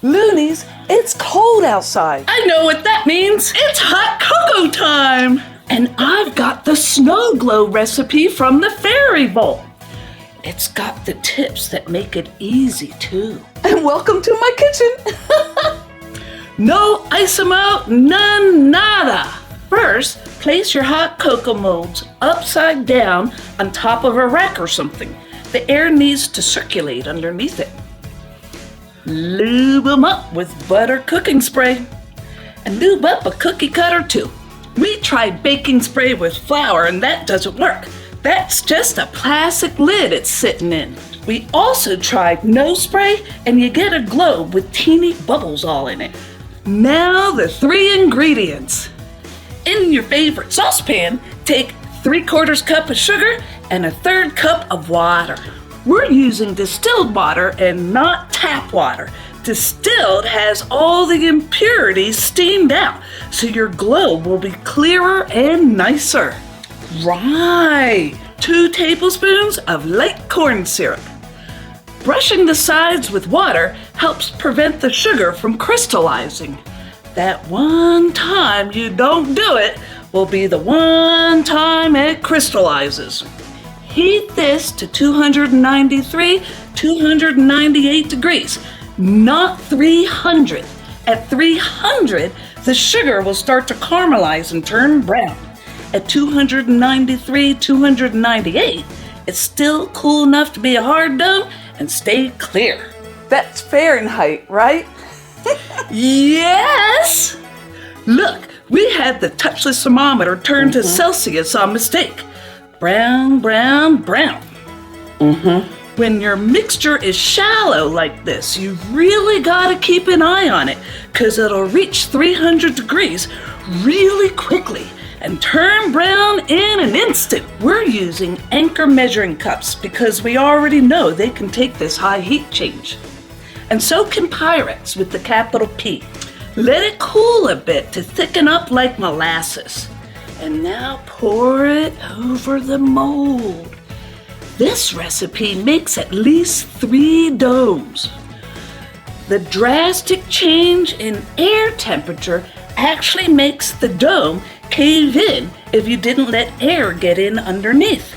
Loonies, it's cold outside. I know what that means. It's hot cocoa time. And I've got the snow glow recipe from the fairy bowl. It's got the tips that make it easy too. And welcome to my kitchen. No isamo, none nada. First, place your hot cocoa molds upside down on top of a rack or something. The air needs to circulate underneath it. Lube them up with butter cooking spray. And lube up a cookie cutter too. We tried baking spray with flour and that doesn't work. That's just a plastic lid it's sitting in. We also tried no spray and you get a globe with teeny bubbles all in it. Now the 3 ingredients. In your favorite saucepan, take 3/4 cup of sugar and a 1/3 cup of water. We're using distilled water and not tap water. Distilled has all the impurities steamed out, so your globe will be clearer and nicer. Right, 2 tablespoons of light corn syrup. Brushing the sides with water helps prevent the sugar from crystallizing. That one time you don't do it will be the one time it crystallizes. Heat this to 293, 298 degrees, not 300. At 300, the sugar will start to caramelize and turn brown. At 293, 298, it's still cool enough to be a hard dough and stay clear. That's Fahrenheit, right? Yes! Look, we had the touchless thermometer turned to Celsius on mistake. Brown, brown, brown. When your mixture is shallow like this, you really gotta keep an eye on it, because it'll reach 300 degrees really quickly and turn brown in an instant. We're using Anchor measuring cups because we already know they can take this high heat change. And so can Pyrex with the capital P. Let it cool a bit to thicken up like molasses. And now pour it over the mold. This recipe makes at least 3 domes. The drastic change in air temperature actually makes the dome cave in if you didn't let air get in underneath.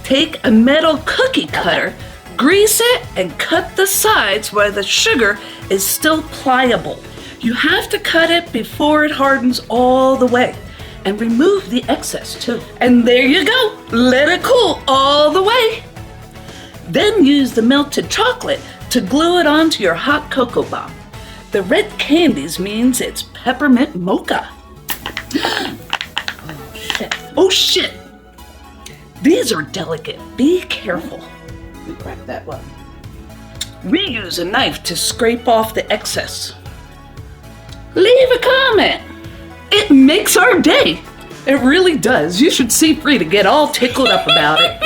Take a metal cookie cutter, grease it, and cut the sides where the sugar is still pliable. You have to cut it before it hardens all the way. And remove the excess too. And there you go. Let it cool all the way. Then use the melted chocolate to glue it onto your hot cocoa bomb. The red candies means it's peppermint mocha. Oh shit. Oh shit. These are delicate. Be careful. Let me grab that one. We use a knife to scrape off the excess. Leave a comment. It makes our day. It really does. You should see Free to get all tickled up about it.